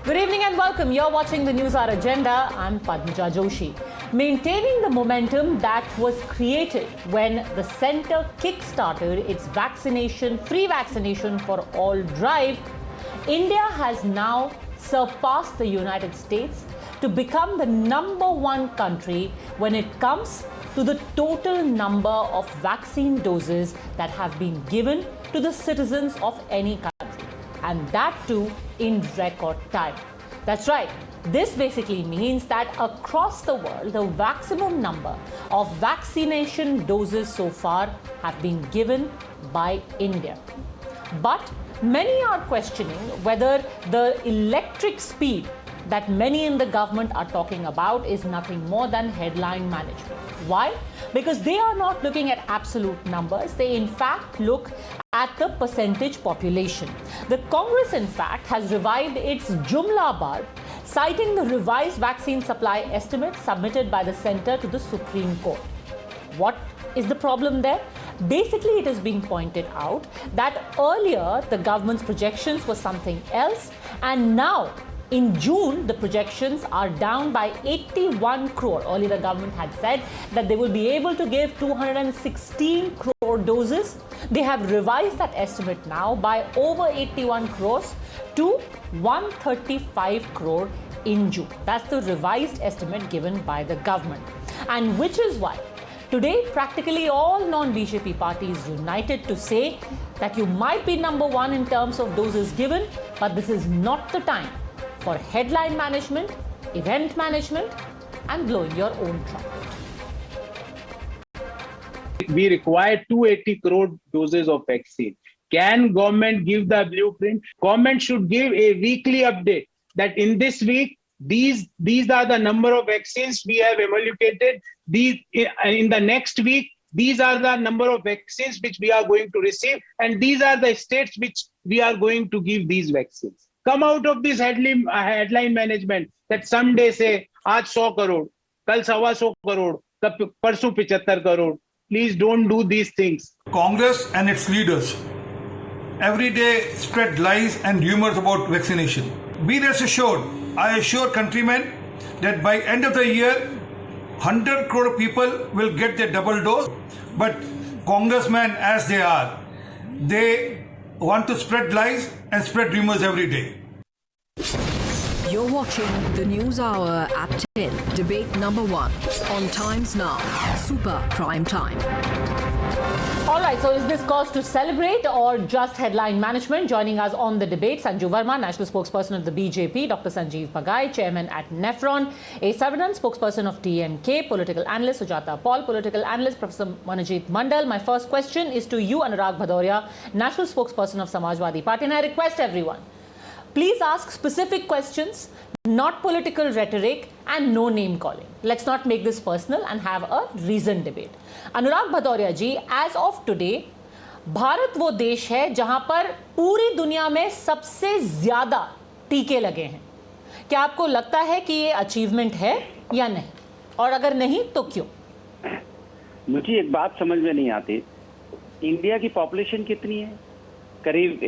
Good evening and welcome. You're watching the News Hour Agenda. I'm Padmaja Joshi. Maintaining the momentum that was created when the centre kick-started its free vaccination for all drive, India has now surpassed the United States to become the #1 country when it comes to the total number of vaccine doses that have been given to the citizens of any country, and that too in record time. That's right. This basically means that across the world, the maximum number of vaccination doses so far have been given by India. But many are questioning whether the electric speed that many in the government are talking about is nothing more than headline management. Why? Because they are not looking at absolute numbers. They in fact look at the percentage population. The Congress in fact has revived its Jumla bar, citing the revised vaccine supply estimate submitted by the centre to the Supreme Court. What is the problem there? Basically, it has been pointed out that earlier the government's projections were something else, and now in June, the projections are down by 81 crore. Earlier, the government had said that they will be able to give 216 crore doses. They have revised that estimate now by over 81 crores to 135 crore in June. That's the revised estimate given by the government. And which is why today, practically all non-BJP parties united to say that you might be #1 in terms of doses given, but this is not the time for headline management, event management, and blowing your own trumpet. We require 280 crore doses of vaccine. Can government give the blueprint? Government should give a weekly update that in this week, these are the number of vaccines we have allocated. In the next week, these are the number of vaccines which we are going to receive, and these are the states which we are going to give these vaccines. Come out of this headline management that someday say, आज 100 crore, कल 125 crore, परसों 75 crore. Please don't do these things. Congress and its leaders every day spread lies and rumors about vaccination. Be rest assured, I assure countrymen that by end of the year, 100 crore people will get their double dose. But congressmen as they are, they want to spread lies and spread rumors every day. You're watching the News Hour at 10, debate #1 on Times Now, Super Prime Time. All right, so is this cause to celebrate or just headline management? Joining us on the debate, Sanju Verma, National Spokesperson of the BJP, Dr. Sanjeev Bagai, Chairman at Nephron, A. Savanan, Spokesperson of TMK, Political Analyst Sujata Paul, Political Analyst Professor Manojit Mandal. My first question is to you, Anurag Bhadoria, National Spokesperson of Samajwadi Party, and I request everyone, please ask specific questions, not political rhetoric and no name calling. Let's not make this personal and have a reasoned debate. Anurag Bhadauria ji, as of today, Bharat वो देश है जहां पर पूरी दुनिया में सबसे ज्यादा टीके लगे हैं. क्या आपको लगता है कि ये अचीवमेंट है या नहीं, और अगर नहीं तो क्यों? मुझे एक बात समझ में नहीं आती, इंडिया की पॉपुलेशन कितनी है? करीब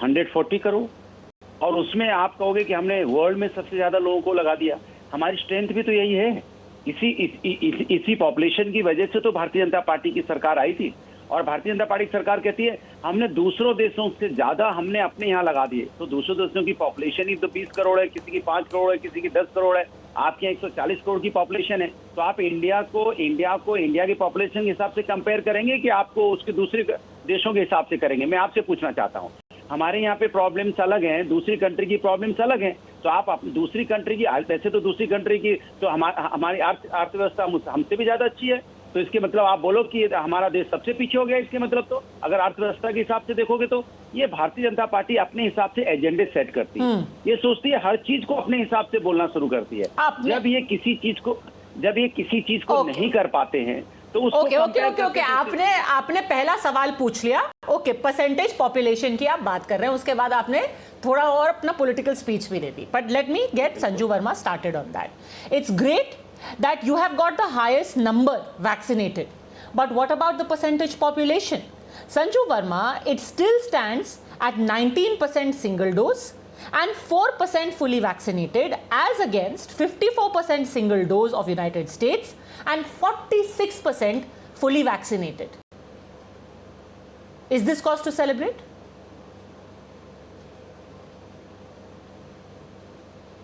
140 करोड़, और उसमें आप कहोगे कि हमने वर्ल्ड में सबसे ज्यादा लोगों को लगा दिया. हमारी स्ट्रेंथ भी तो यही है. इसी पॉपुलेशन की वजह से तो भारतीय जनता पार्टी की सरकार आई थी, और भारतीय जनता पार्टी की सरकार कहती है हमने दूसरों देशों से ज्यादा हमने अपने यहाँ लगा दिए. तो दूसरों देशों की पॉपुलेशन ही तो 20 करोड़ है, किसी की 5 करोड़ है, किसी की 10 करोड़ है. आपके यहाँ 140 करोड़ की पॉपुलेशन है. तो आप इंडिया को इंडिया की पॉपुलेशन के हिसाब से कंपेयर करेंगे कि आपको उसके दूसरे देशों के हिसाब से करेंगे? मैं आपसे पूछना चाहता हूँ. हमारे यहाँ पे प्रॉब्लम्स अलग हैं, दूसरी कंट्री की प्रॉब्लम्स अलग हैं. तो आप दूसरी कंट्री की, वैसे तो दूसरी कंट्री की तो हमारी अर्थव्यवस्था हमसे भी ज्यादा अच्छी है. तो इसके मतलब आप बोलो कि हमारा देश सबसे पीछे हो गया. इसके मतलब तो अगर अर्थव्यवस्था के हिसाब से देखोगे तो ये भारतीय जनता पार्टी अपने हिसाब से एजेंडे सेट करती है. ये सोचती है हर चीज को अपने हिसाब से बोलना शुरू करती है. जब ये किसी चीज को नहीं कर पाते हैं तो ओके, आपने पहला सवाल पूछ लिया. ओके, परसेंटेज पॉपुलेशन की आप बात कर रहे हैं, उसके बाद आपने थोड़ा और अपना पॉलिटिकल स्पीच भी दे दी. But let me get Sanju Verma started on that. It's great that you have got the highest number vaccinated, but what about the percentage population? Sanju Verma, it still stands at 19% single dose, and 4% fully vaccinated, as against 54% single dose of United States and 46% fully vaccinated. Is this cause to celebrate?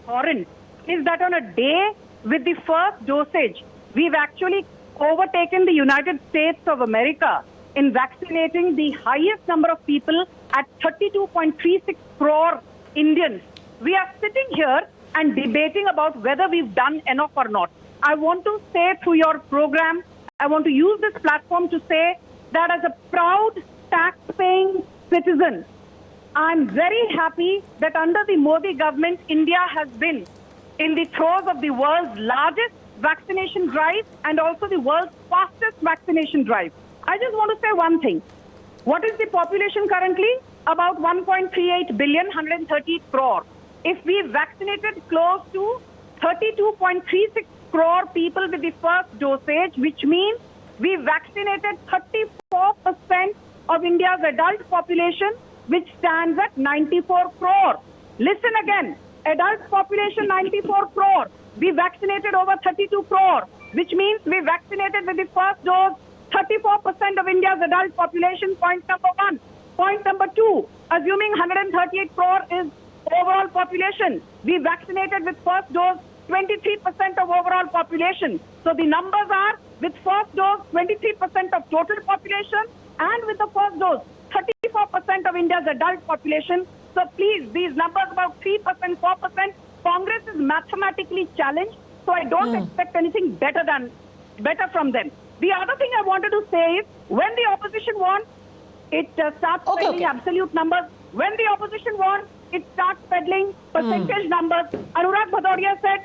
Foreign is that on a day with the first dosage, we've actually overtaken the United States of America in vaccinating the highest number of people at 32.36 crore Indians. We are sitting here and debating about whether we've done enough or not. I want to say through your program, I want to use this platform to say that as a proud tax-paying citizen, I'm very happy that under the Modi government, India has been in the throes of the world's largest vaccination drive and also the world's fastest vaccination drive. I just want to say one thing. What is the population currently? About 1.38 billion, 130 crore. If we vaccinated close to 32.36 crore people with the first dosage, which means we vaccinated 34% of India's adult population, which stands at 94 crore. Listen again, adult population 94 crore. We vaccinated over 32 crore, which means we vaccinated with the first dose 34% of India's adult population, point number one. Point number two, assuming 138 crore is overall population, we vaccinated with first dose 23% of overall population. So the numbers are with first dose 23% of total population and with the first dose 34% of India's adult population. So please, these numbers about 3%, 4%, Congress is mathematically challenged. So I don't expect anything better from them. The other thing I wanted to say is when the opposition wants, it starts peddling absolute numbers. When the opposition wants, it starts peddling percentage numbers. Anurag Bhadoria said,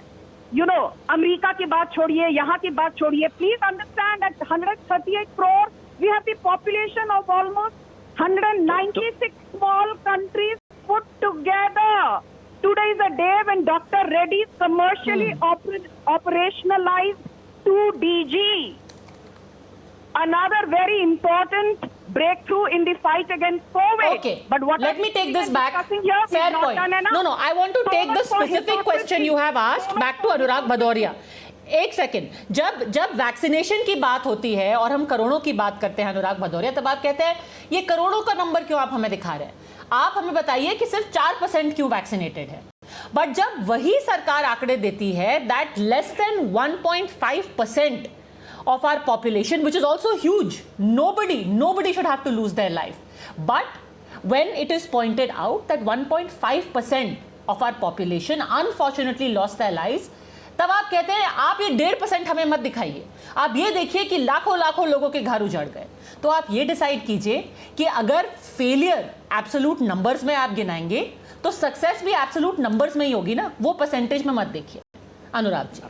you know, America ki baat chhodiye, yahan ki baat chhodiye. Please understand that 138 crore, we have the population of almost 196 small countries put together. Today is a day when Dr. Reddy's commercially operationalized 2DG. Another very important breakthrough in the fight against COVID. Okay, but what let me take this back. Here, Fair point. No, I want to take the specific question you have asked back to Anurag Bhadoria. एक second, जब vaccination की बात होती है और हम करोड़ों की बात करते हैं अनुराग भदौरिया, तब आप कहते हैं ये करोड़ों का नंबर क्यों आप हमें दिखा रहे हैं? आप हमें बताइए कि सिर्फ 4% क्यों वैक्सीनेटेड है? बट जब वही सरकार आंकड़े देती है that less than 1.5% of our population, which is also huge, nobody should have to lose their life. But when it is pointed out that 1.5% of our population unfortunately lost their lives, तब आप कहते हैं आप ये 1.5% हमें मत दिखाइए, आप ये देखिए कि लाखों लोगों के घर उजड़ गए. तो आप ये डिसाइड कीजिए कि अगर फेलियर एब्सोल्यूट नंबर्स में आप गिनाएंगे तो सक्सेस भी एब्सोल्यूट नंबर्स में ही होगी ना, वो परसेंटेज में मत देखिए. अनुराग जी.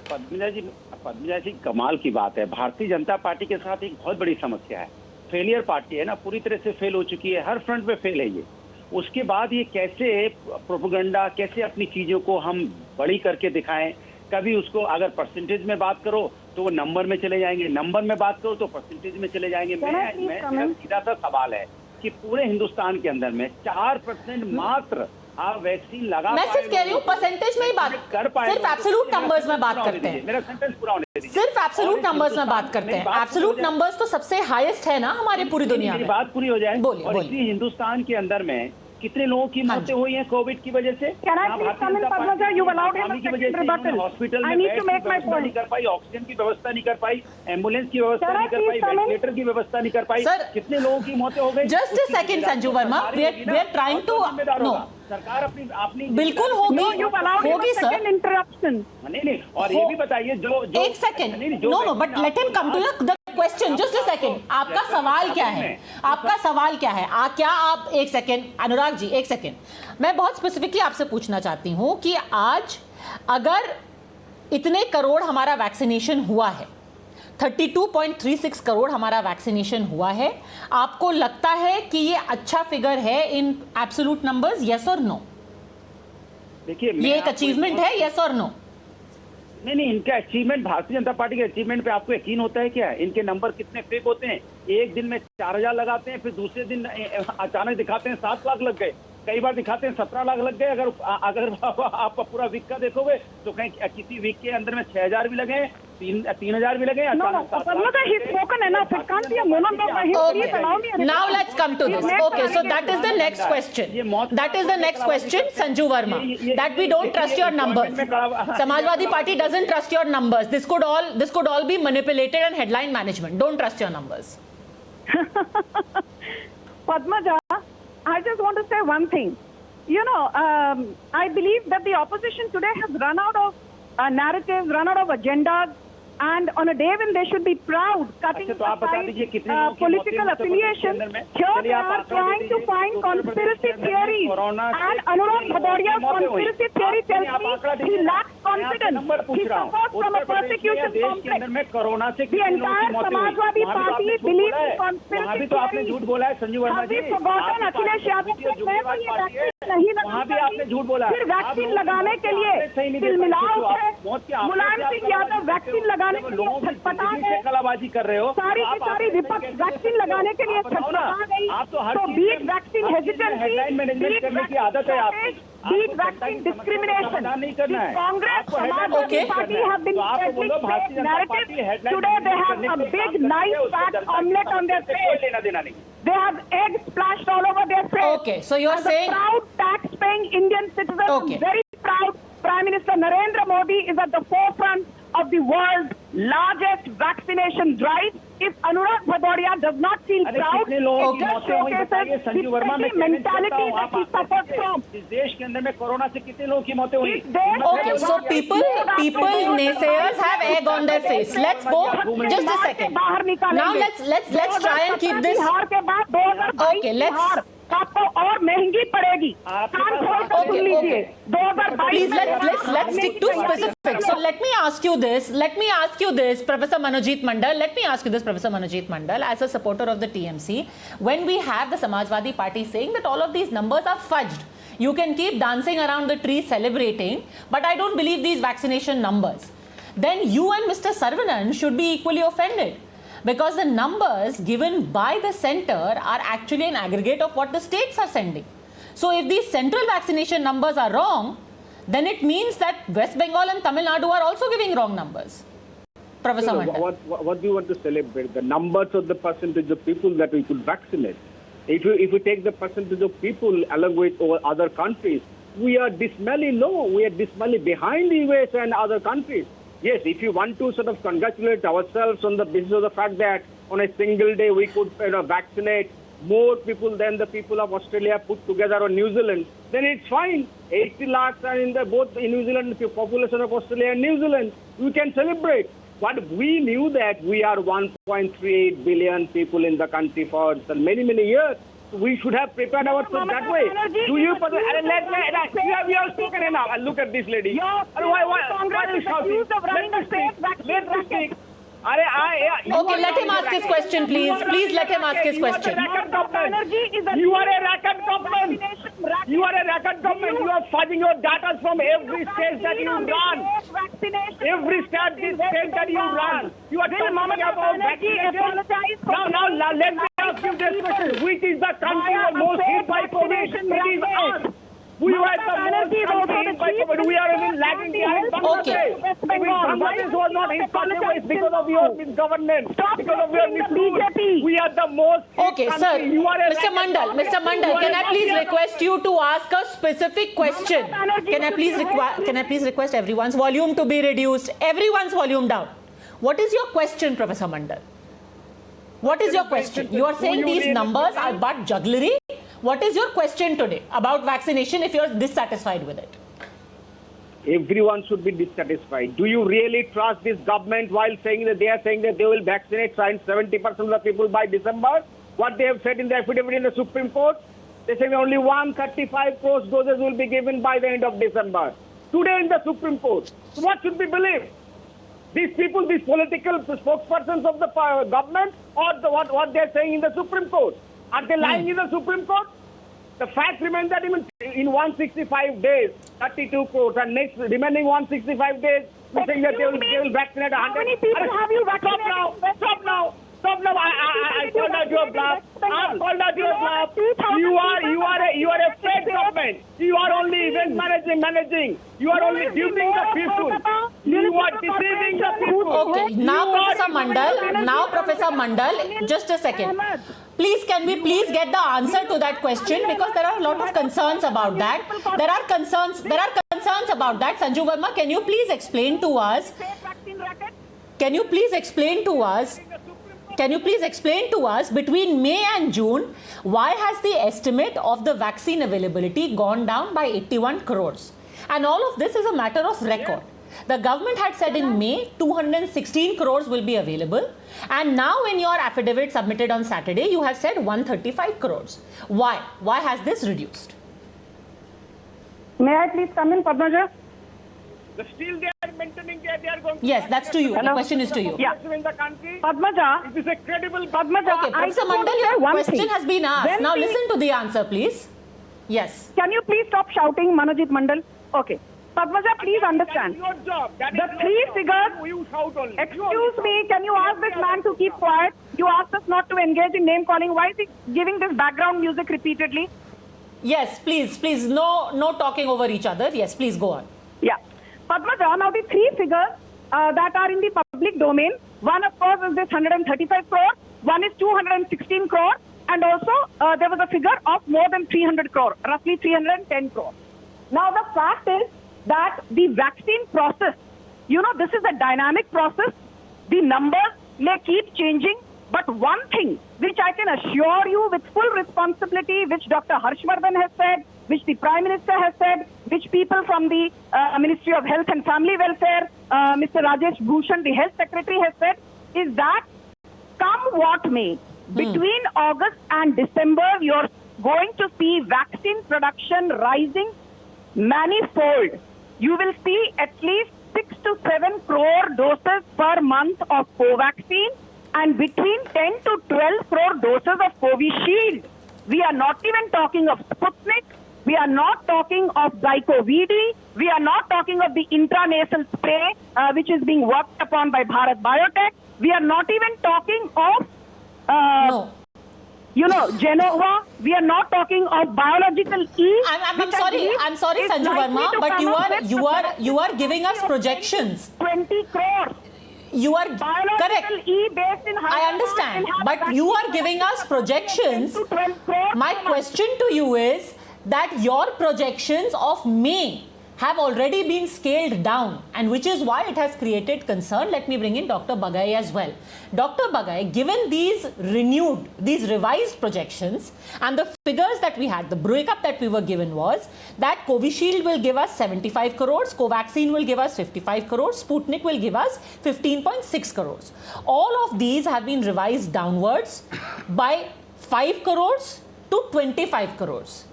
पद्मजा जी, कमाल की बात है. भारतीय जनता पार्टी के साथ एक बहुत बड़ी समस्या है. फेलियर पार्टी है ना, पूरी तरह से फेल हो चुकी है, हर फ्रंट पे फेल है ये. उसके बाद ये कैसे प्रोपेगेंडा, कैसे अपनी चीजों को हम बड़ी करके दिखाएं. कभी उसको अगर परसेंटेज में बात करो तो वो नंबर में चले जाएंगे, नंबर में बात करो तो परसेंटेज में चले जाएंगे. मेरा सीधा सा सवाल है कि पूरे हिंदुस्तान के अंदर में 4% मात्र आप वैक्सीन लगा, मैं सिर्फ कह रही हूँ परसेंटेज में ही बात कर पाए, सिर्फ एब्सोल्यूट नंबर्स में बात करते हैं. मेरा सेंटेंस पूरा होने दीजिए. सिर्फ एब्सोल्यूट नंबर्स में बात करते हैं. एब्सोल्यूट नंबर्स तो सबसे हाईएस्ट है ना हमारे पूरी दुनिया में. बात पूरी हो जाए. और इसी हिंदुस्तान के अंदर में कितने लोगों की मौतें हुई हैं कोविड की वजह से. हॉस्पिटल में नहीं कर पाई, ऑक्सीजन की व्यवस्था नहीं कर पाई, एम्बुलेंस की व्यवस्था नहीं कर पाई, वेंटिलेटर की व्यवस्था नहीं कर पाई. कितने लोगों की मौतें हो गई. Just a second Sanju Verma, we are trying to know. सरकार अपनी बिल्कुल होगी सर. इंटरप्शन नहीं. और ये भी बताइए जो एक second, no but let him come to the question. Just a second, आपका सवाल क्या है? आपका सवाल क्या है? क्या आप एक सेकंड अनुराग जी, एक सेकंड, मैं बहुत स्पेसिफिकली आपसे पूछना चाहती हूं कि आज अगर इतने करोड़ हमारा वैक्सीनेशन हुआ है, 32.36 करोड़ हमारा वैक्सीनेशन हुआ है, आपको लगता है कि ये अच्छा फिगर है इन एब्सोल्यूट नंबर्स, यस और नो? देखिए, ये एक अचीवमेंट है, यस और नो? नहीं, इनका अचीवमेंट, भारतीय जनता पार्टी के अचीवमेंट पे आपको यकीन होता है क्या? इनके नंबर कितने फेक होते हैं. एक दिन में 4,000 लगाते हैं, फिर दूसरे दिन अचानक दिखाते हैं 7 लाख लग गए. कई बार दिखाते हैं 17 लाख लग गए। अगर आप पूरा वीक का देखोगे तो कहीं किसी वीक के अंदर में 6,000 भी लगे, 3,000 भी लगे। No, Padmaja, he's spoken enough. It can't be a monologue by him. Please allow me a Now reply. let's come to this. Okay, so that is the next question. That is the next question, Sanju Verma. That we don't trust your numbers. Samajwadi Party doesn't trust your numbers. This could all be manipulated and headline management. Don't trust your numbers. Padmaja, I just want to say one thing. You know, I believe that the opposition today has run out of narratives, run out of agendas, and on a day when they should be proud, cutting अच्छा, तो आप बता दीजिए कितने लोगों की political मौतें affiliation, Uttar Pradesh के अंदर में? here चलिए they आप are आंकड़े trying दे to दीजिए find कि उत्तर प्रदेश conspiracy के अंदर में theories. कोरोना से And Anurag कितनी Bhabadia's मौतें हुई? conspiracy theory आप tells आप आंकड़ा me he दीजिए। lacks मैं आपसे confidence. नंबर पूछ He रहा हूँ। suffers from a Uttar Pradesh persecution के देश के अंदर complex. में कोरोना से The कितने लोगों की entire मौतें हुई? Samajwadi वहाँ भी तो Party आपने झूठ believes बोला in है। conspiracy वहाँ भी तो आपने theories. झूठ बोला है Sanjeev Verma Have ji. we forgotten Akhilesh Yadav जो जुम्मेवार पार्टी है, नहीं वहाँ भी आपने झूठ बोला है। फिर आप वैक्सीन लोगों की लगाने मौत के के लिए आंकड़े सही नहीं दे तिलमिलाओ पाते, है। आप मौत के आंकड़े मुलायम से आप सिंह यादव कलाबाजी वैक्सीन करते हो। लगाने के लिए लोगों की छटपटा जिंदगी से गए। कलाबाजी कर रहे हो। सारी आप की सारी आपस में विपक्ष कैसे वैक्सीन करते हो? लगाने के लिए आप बताओ ना। छटपटा गई। आप तो हर तो चीज बीट में- वैक्सीन हर चीज में हेडलाइन मैनेजमेंट करने की आदत है आपकी। बीट आपको वैक्सीन जनता की डिस्क्रिमिनेशन। समाधान नहीं करना है। कांग्रेस, आपको headline Samajwadi Okay. Party have been तो आपको बोलो peddling भारतीय fake Janata party narratives. Headline Today they have करने a के लिए big, काम करती nice, है, उससे fat जनता की omelette on their समस्या से कोई face. लेना देना नहीं। They have eggs splashed all over their face. Okay, so you're As saying- a proud tax-paying Indian citizen, Okay. I'm very proud. Prime Minister Narendra Modi is at the forefront of the world's largest vaccination drive. If Anurag Bhadoria does not feel अरे proud, कितने लोगों it की just मौतें हुई बताइए showcases Sanjeev the Verma. मैं petty mentality that he suffers from. इस देश के अंदर में कोरोना से कितने लोगों की मौतें हुई? इस देश Okay, so people naysayers have egg on their face. Let's go. Just a second. बाहर निकालेंगे। Now let's try and keep this. Bihar के बाद 2022 Okay, let's- बिहार आपको और महंगी पड़ेगी। आपके कान पास- खोल कर सुन Okay, लीजिए। okay. 2022 Please में let's stick to specifics. So let me ask you this, Professor Manojit Mandal. Let me ask you this, Professor Manojit Mandal, as a supporter of the TMC, when we have the Samajwadi Party saying that all of these numbers are fudged. You can keep dancing around the tree celebrating, but I don't believe these vaccination numbers. Then you and Mr. Saravanan should be equally offended, because the numbers given by the center are actually an aggregate of what the states are sending. So if these central vaccination numbers are wrong, then it means that West Bengal and Tamil Nadu are also giving wrong numbers. Professor No, Mandal. what do you want to celebrate? The numbers of the percentage of people that we could vaccinate. If you take the percentage of people along with other countries, we are dismally low. We are dismally behind the US and other countries. Yes, if you want to sort of congratulate ourselves on the basis of the fact that on a single day we could vaccinate more people than the people of Australia put together or New Zealand, then it's fine. 80 lakhs are in both in New Zealand, the population of Australia and New Zealand. We can celebrate. But we knew that we are 1.38 billion people in the country for many, many years. So we should have prepared ourselves that way. Do you? We have spoken enough. Look at this lady. Congress is accused of running a fake vaccine racket. Okay, let him ask his question, please. Please let him ask his question. You are a racket government. You are a racket government. You are fudging your data from every state that you run. Every state that you run. You are talking about vaccination. Now, let me ask you this question. Which is the country most hit by COVID? It is us. We were the most hit by COVID. We are even lagging behind Bangladesh. Bangladesh was not hit by COVID because of your misgovernance. Because of your misrule. We are the most hit Okay, country. sir. You are a Mr. Mandal, can I please request you to ask a specific question? Can I please request everyone's volume to be reduced? Everyone's volume down. What is your question, Professor Mandal? What is your question? You are saying these numbers are but jugglery. What is your question today about vaccination if you are dissatisfied with it? Everyone should be dissatisfied. Do you really trust this government while saying that they are saying that they will vaccinate 70% of the people by December? What they have said in the affidavit in the Supreme Court? They say only 135 crore doses will be given by the end of December. Today in the Supreme Court. So what should we believe? These people, these political spokespersons of the government, or what they are saying in the Supreme Court? Are they lying in the Supreme Court? The fact remains that even in 165 days, 32 crores, and next remaining 165 days, we saying that they will vaccinate 100. How many people have you vaccinated? Stop now. stop now. I called out your bluff. I called out your bluff. You are a fake government. You are only event managing. You are only duping the people. You are deceiving the people. Okay, now Professor Mandal, just a second. Please, can we please get the answer to that question, because there are a lot of concerns about that. There are concerns about that. Sanju Verma, can you please explain to us? Can you please explain to us between May and June, why has the estimate of the vaccine availability gone down by 81 crores? And all of this is a matter of record. The government had said in May 216 crores will be available, and now in your affidavit submitted on Saturday you have said 135 crores. Why? Why has this reduced? May I please come in, Padmaja? Still they are maintaining that they are going to... Yes, that's to you. The question is to you. Yeah. In the country. Padmaja, It is a credible... Padmaja, Okay, Professor Mandal, your question has been asked. Now listen to the answer, please. Yes. Can you please stop shouting, Manojit Mandal? Okay. Padmaja, please understand. Your job. That is The your three job. figures... You shout only. Excuse me, can you ask this man to keep quiet? You asked us not to engage in name calling. Why is he giving this background music repeatedly? Yes, please, no talking over each other. Yes, please go on. Yeah. Padmaja, now the three figures that are in the public domain, one of course is this 135 crore, one is 216 crore, and also there was a figure of more than 300 crore, roughly 310 crore. Now the fact is that the vaccine process, you know, this is a dynamic process. The numbers may keep changing, but one thing which I can assure you with full responsibility, which Dr. Harshvardhan has said, which the Prime Minister has said, which people from the Ministry of Health and Family Welfare, Mr. Rajesh Bhushan, the Health Secretary, has said, is that come what may, between August and December, you're going to see vaccine production rising manifold. You will see at least 6 to 7 crore doses per month of Covaxin and between 10 to 12 crore doses of Covishield. We are not even talking of Sputnik. We are not talking of Zycovir. We are not talking of the intranasal spray, which is being worked upon by Bharat Biotech. We are not even talking of, No. you know, Genova. We are not talking of biological E. I'm which I sorry, believe Sanju is likely Verma, to but come up with you are giving us projections. 20 crores. You are Biological correct. E based in I understand, but you are giving us projections. My question to you is that your projections of May have already been scaled down, and which is why it has created concern. Let me bring in Dr. Bagai as well. Dr. Bagai, given these revised projections and the figures that we had, the breakup that we were given was that Covishield will give us 75 crores, Covaxin will give us 55 crores, Sputnik will give us 15.6 crores. All of these have been revised downwards by 5 crores to 25 crores.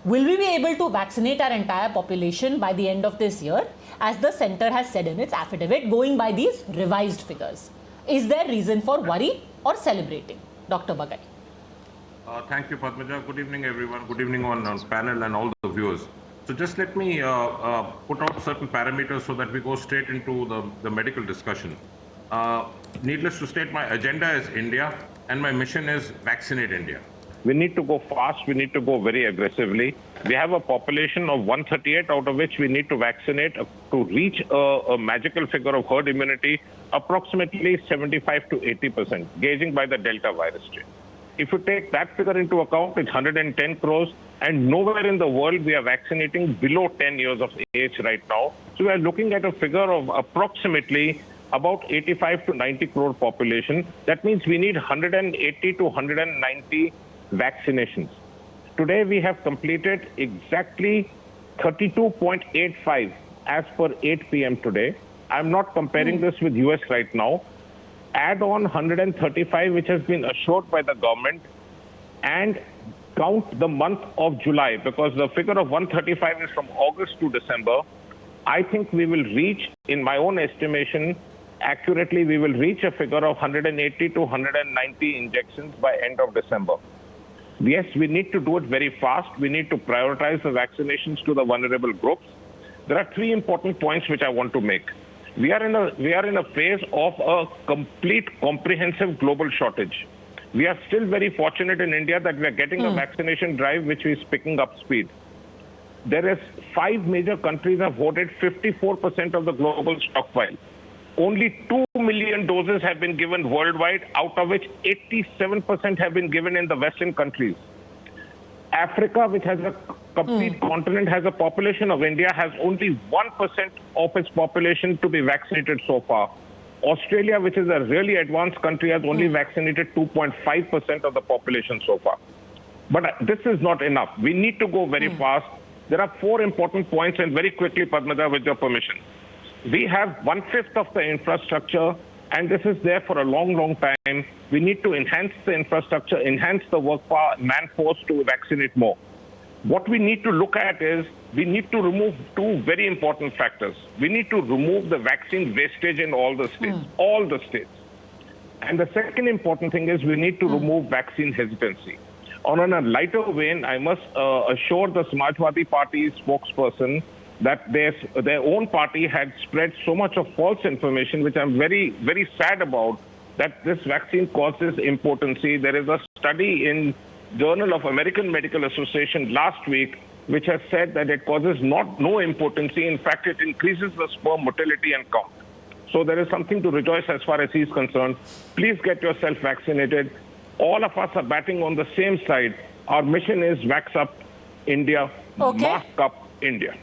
Will we be able to vaccinate our entire population by the end of this year, as the centre has said in its affidavit, going by these revised figures? Is there reason for worry or celebrating? Dr. Bagai. Thank you, Padmaja. Good evening, everyone. Good evening on panel and all the viewers. So just let me put out certain parameters so that we go straight into the medical discussion. Needless to state, my agenda is India and my mission is vaccinate India. We need to go fast. We need to go very aggressively. We have a population of 138, out of which we need to vaccinate to reach a magical figure of herd immunity, approximately 75 to 80%, gauging by the Delta virus strain. If you take that figure into account, it's 110 crores, and nowhere in the world we are vaccinating below 10 years of age right now. So we are looking at a figure of approximately about 85 to 90 crore population. That means we need 180 to 190 vaccinations. Today we have completed exactly 32.85 as per 8 p.m. today. I'm not comparing this with US right now. Add on 135 which has been assured by the government and count the month of July, because the figure of 135 is from August to December. I think we will reach, in my own estimation, accurately we will reach a figure of 180 to 190 injections by end of December. Yes, we need to do it very fast. We need to prioritize the vaccinations to the vulnerable groups. There are three important points which I want to make. We are in a phase of a complete comprehensive global shortage. We are still very fortunate in India that we are getting a vaccination drive which is picking up speed. There is 5 major countries have voted 54% of the global stockpile. Only 2 million doses have been given worldwide, out of which 87% have been given in the Western countries. Africa, which has a complete continent, has a population of India, has only 1% of its population to be vaccinated so far. Australia, which is a really advanced country, has only vaccinated 2.5% of the population so far. But this is not enough. We need to go very fast. There are 4 important points, and very quickly, Padmaja, with your permission. We have 1/5 of the infrastructure, and this is there for a long, long time. We need to enhance the infrastructure, enhance the manforce to vaccinate more. What we need to look at is we need to remove 2 very important factors. We need to remove the vaccine wastage in all the states, And the second important thing is we need to remove vaccine hesitancy. On a lighter vein, I must assure the Samajwadi Party spokesperson that their own party had spread so much of false information, which I'm very, very sad about, that this vaccine causes impotency. There is a study in Journal of American Medical Association last week which has said that it causes no impotency. In fact, it increases the sperm motility and count. So there is something to rejoice as far as he's concerned. Please get yourself vaccinated. All of us are batting on the same side. Our mission is Vax Up India, Mask Up India.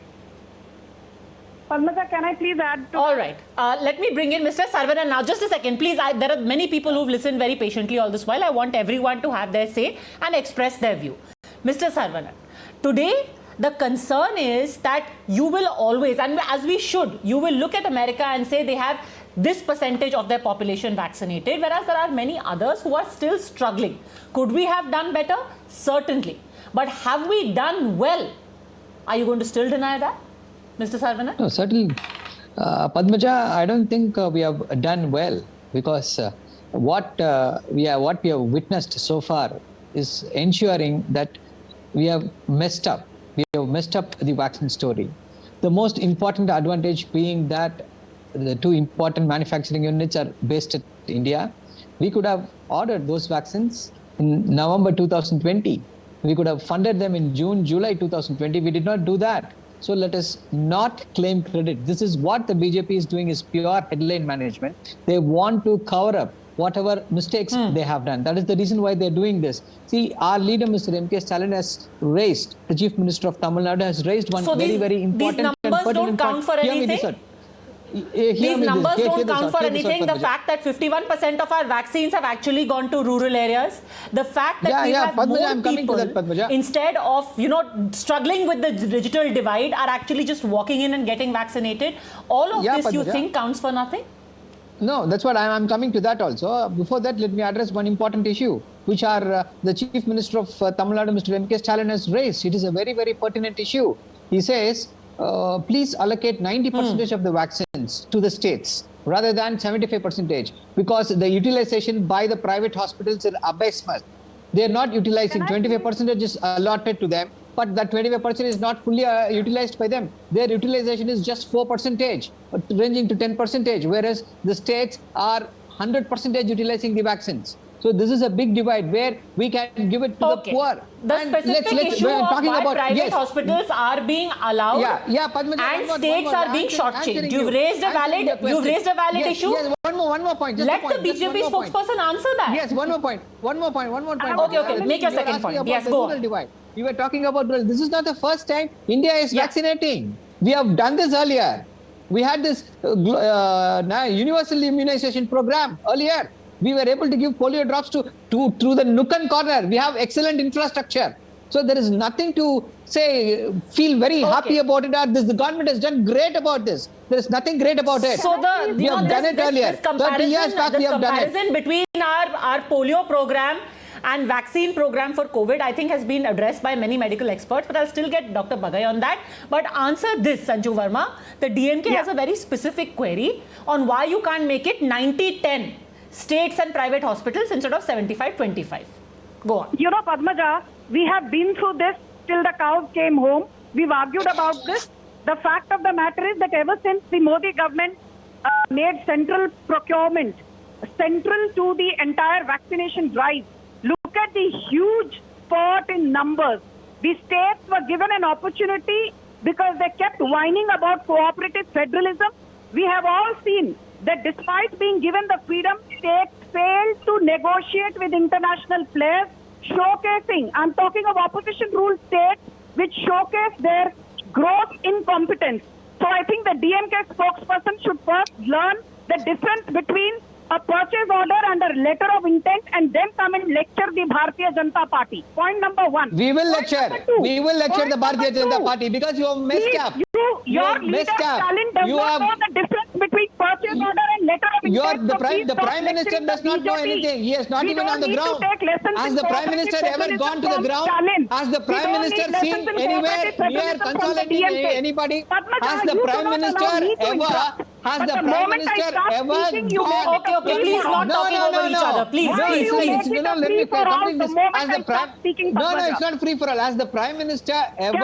Padmaja, can I please add to All right. Let me bring in Mr. Saravanan now. Just a second, please. There are many people who've listened very patiently all this while. I want everyone to have their say and express their view. Mr. Saravanan, today the concern is that you will always, and as we should, you will look at America and say they have this percentage of their population vaccinated, whereas there are many others who are still struggling. Could we have done better? Certainly. But have we done well? Are you going to still deny that, Mr. Saravanan? No, certainly. Padmaja, I don't think we have done well, because what we have witnessed so far is ensuring that we have messed up. We have messed up the vaccine story. The most important advantage being that the 2 important manufacturing units are based in India. We could have ordered those vaccines in November 2020. We could have funded them in June, July 2020. We did not do that. So let us not claim credit. This is what the BJP is doing, is pure headline management. They want to cover up whatever mistakes they have done. That is the reason why they're doing this. See, our leader, Mr. M.K. Stalin, has raised, the Chief Minister of Tamil Nadu has raised one very important... These numbers don't count for anything? These numbers don't count for anything. The fact that 51% of our vaccines have actually gone to rural areas, the fact that we have more people, instead of struggling with the digital divide, are actually just walking in and getting vaccinated, all of this you think counts for nothing? No, that's what I'm coming to that also. Before that, let me address one important issue, which the Chief Minister of Tamil Nadu, Mr. M.K. Stalin, has raised. It is a very, very pertinent issue. He says, please allocate 90% of the vaccines to the states rather than 75%, because the utilization by the private hospitals is abysmal. They are not utilizing. 25% is allotted to them, but that 25% is not fully utilized by them. Their utilization is just 4%, ranging to 10%, whereas the states are 100% utilizing the vaccines. So this is a big divide where we can give it to the poor. The specific issue of why private hospitals are being allowed and states are being shortchanged. You've raised a valid issue. Yes, one more point. Let the BJP spokesperson answer that. Yes, one more point. Okay. Make your second point. Yes, go on. You were talking about, this is not the first time India is vaccinating. We have done this earlier. We had this universal immunization program earlier. We were able to give polio drops through the nook and corner. We have excellent infrastructure. So there is nothing to feel very happy about it. The government has done great about this. There is nothing great about it. So we have done it earlier. 30 years back we have done it. Comparison between our polio program and vaccine program for COVID, I think, has been addressed by many medical experts, but I'll still get Dr. Bagai on that. But answer this, Sanju Verma. The DMK has a very specific query on why you can't make it 90-10. States and private hospitals instead of 75-25. Go on. Padmaja, we have been through this till the cows came home. We've argued about this. The fact of the matter is that ever since the Modi government made central procurement central to the entire vaccination drive. Look at the huge spurt in numbers. The states were given an opportunity because they kept whining about cooperative federalism. We have all seen that despite being given the freedom, states failed to negotiate with international players, showcasing, I'm talking of opposition rule states, which showcase their gross incompetence. So I think the DMK spokesperson should first learn the difference between a purchase order and a letter of intent and then come and lecture the Bharatiya Janata Party. Point number one. We will Point lecture. number two. We will lecture Point the Bharatiya number Janata two. Party because you have messed up. Your leader Stalin does not know the difference between purchase order and letter of intent. The prime minister does not know anything. He is not even on the ground. Has the prime minister ever gone to the ground? Has the prime minister seen anywhere near consolidating anybody? Has the prime minister ever? Has the prime minister ever gone? Okay, please not talking over each other. Please, please. Let me complete this. As the prime, no, it's not free for all. Has the prime minister ever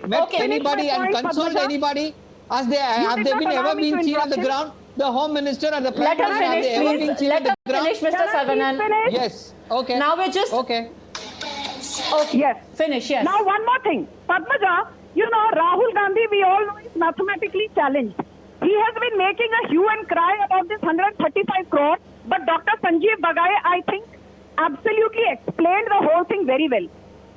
met anybody and consoled anybody? Have they ever been seen on the ground? The home minister or the prime Let her minister, finish, have they ever please. been seen Let on the her ground? finish, Mr. Saravanan. Yes. Okay. Now we're just... Okay. Okay. Yes. Finish, yes. Now one more thing. Padmaja, you know, Rahul Gandhi, we all know, is mathematically challenged. He has been making a hue and cry about this 135 crore, but Dr. Sanjeev Bagai, I think, absolutely explained the whole thing very well.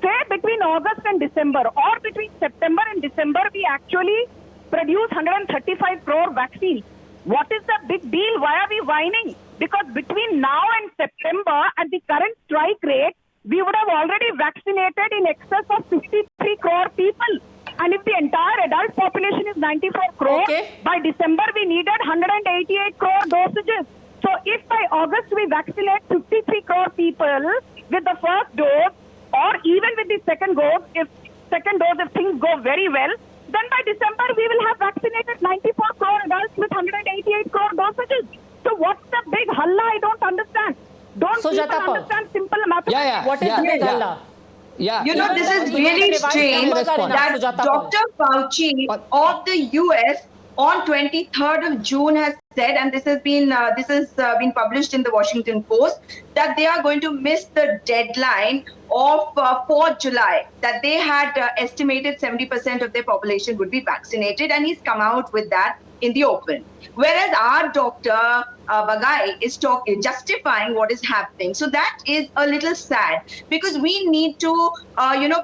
Say between August and December or between September and December, we actually produce 135 crore vaccines. What is the big deal? Why are we whining? Because between now and September, at the current strike rate, we would have already vaccinated in excess of 53 crore people. And if the entire adult population is 94 crore, by December we needed 188 crore dosages. So if by August we vaccinate 53 crore people with the first dose, or even with the second dose, if things go very well, then by December we will have vaccinated 94 crore adults with 188 crore dosages. So what's the big halla? I don't understand. Don't people understand simple mathematics? What is the big halla? Yeah. You know, this is really strange that Dr. Fauci of the US on 23rd of June has said, and this has been published in the Washington Post, that they are going to miss the deadline of 4th July, that they had estimated 70% of their population would be vaccinated, and he's come out with that in the open. Whereas our Dr. Bagai is justifying what is happening. So that is a little sad, because we need to,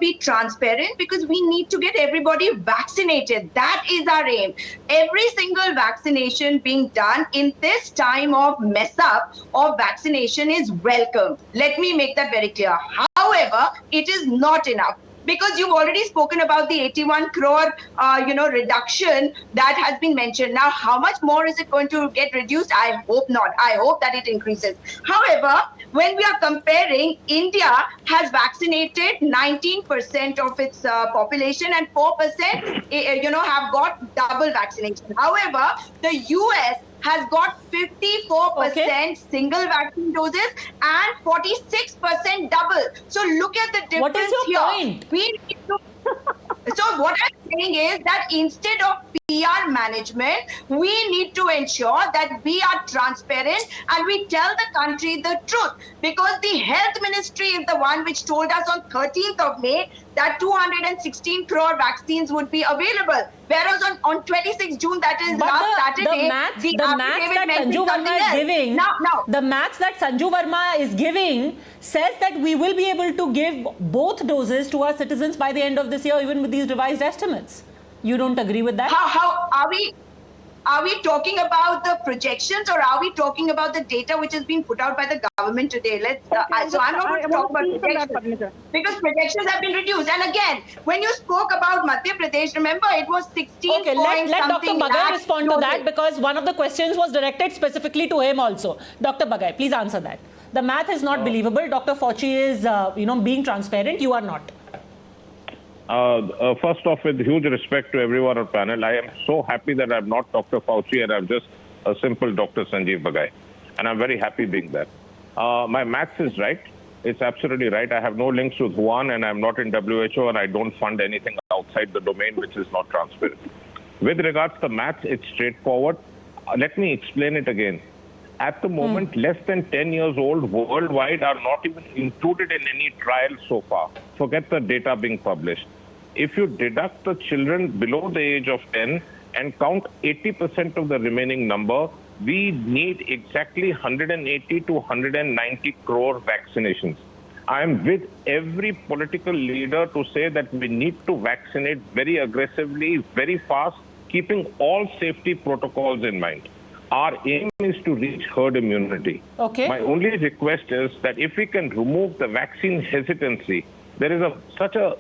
be transparent, because we need to get everybody vaccinated. That is our aim. Every single vaccination being done in this time of mess up of vaccination is welcome. Let me make that very clear. However, it is not enough. Because you've already spoken about the 81 crore, reduction that has been mentioned. Now, how much more is it going to get reduced? I hope not. I hope that it increases. However, when we are comparing, India has vaccinated 19% of its population, and 4%, have got double vaccination. However, the US has got 54% single vaccine doses and 46% double. So look at the difference. What is your point? We need to so what I'm saying is that instead of PR management, we need to ensure that we are transparent and we tell the country the truth, because the health ministry is the one which told us on 13th of May that 216 crore vaccines would be available. Whereas on 26 June, that is last Saturday, the maths that Sanju Verma is giving, the maths that Sanju Verma is giving says that we will be able to give both doses to our citizens by the end of this year, even with these revised estimates. You don't agree with that? How are we talking about the projections, or are we talking about the data which has been put out by the government today? So I'm not going to talk about projections, because projections have been reduced. And again, when you spoke about Madhya Pradesh, remember it was 16 Okay, let Dr. Bagai respond to that, because one of the questions was directed specifically to him also. Dr. Bagai, please answer that. The math is not believable. Dr. Fauci is, being transparent. You are not. First off, with huge respect to everyone on panel, I am so happy that I'm not Dr. Fauci and I'm just a simple Dr. Sanjeev Bagai. And I'm very happy being there. My maths is right. It's absolutely right. I have no links with Wuhan, and I'm not in WHO, and I don't fund anything outside the domain which is not transparent. With regards to maths, it's straightforward. Let me explain it again. At the moment, less than 10 years old worldwide are not even included in any trial so far. Forget the data being published. If you deduct the children below the age of 10 and count 80% of the remaining number, we need exactly 180 to 190 crore vaccinations. I am with every political leader to say that we need to vaccinate very aggressively, very fast, keeping all safety protocols in mind. Our aim is to reach herd immunity. Okay. My only request is that if we can remove the vaccine hesitancy, there is such a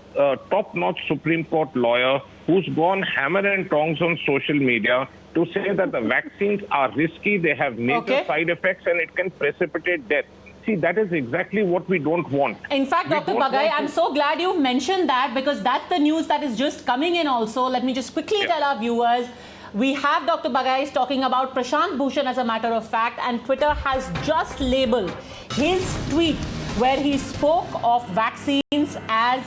top-notch Supreme Court lawyer who's gone hammer and tongs on social media to say that the vaccines are risky, they have major side effects, and it can precipitate death. See, that is exactly what we don't want. In fact, Dr. Bagai, I'm so glad you mentioned that, because that's the news that is just coming in also. Let me just quickly tell our viewers, we have Dr. Bagais talking about Prashant Bhushan as a matter of fact, and Twitter has just labeled his tweet where he spoke of vaccines as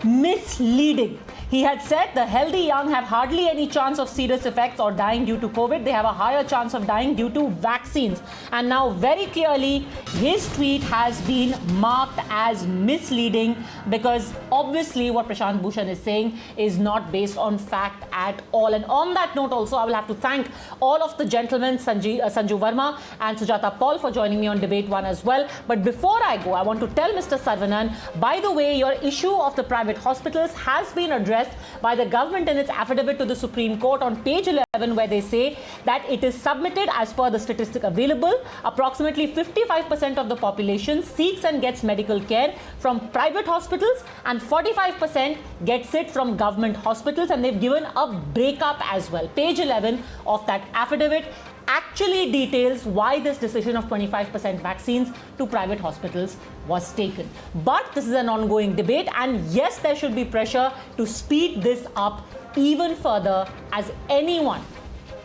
misleading. He had said the healthy young have hardly any chance of serious effects or dying due to COVID. They have a higher chance of dying due to vaccines. And now very clearly, his tweet has been marked as misleading, because obviously what Prashant Bhushan is saying is not based on fact at all. And on that note also, I will have to thank all of the gentlemen, Sanju Verma and Sujata Paul, for joining me on Debate One as well. But before I go, I want to tell Mr. Saravanan, by the way, your issue of the private hospitals has been addressed by the government in its affidavit to the Supreme Court on page 11, where they say that it is submitted as per the statistic available. Approximately 55% of the population seeks and gets medical care from private hospitals, and 45% gets it from government hospitals, and they've given a breakup as well. Page 11 of that affidavit actually details why this decision of 25% vaccines to private hospitals was taken. But this is an ongoing debate, and yes, there should be pressure to speed this up even further, as anyone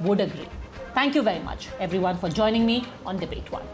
would agree. Thank you very much, everyone, for joining me on Debate One.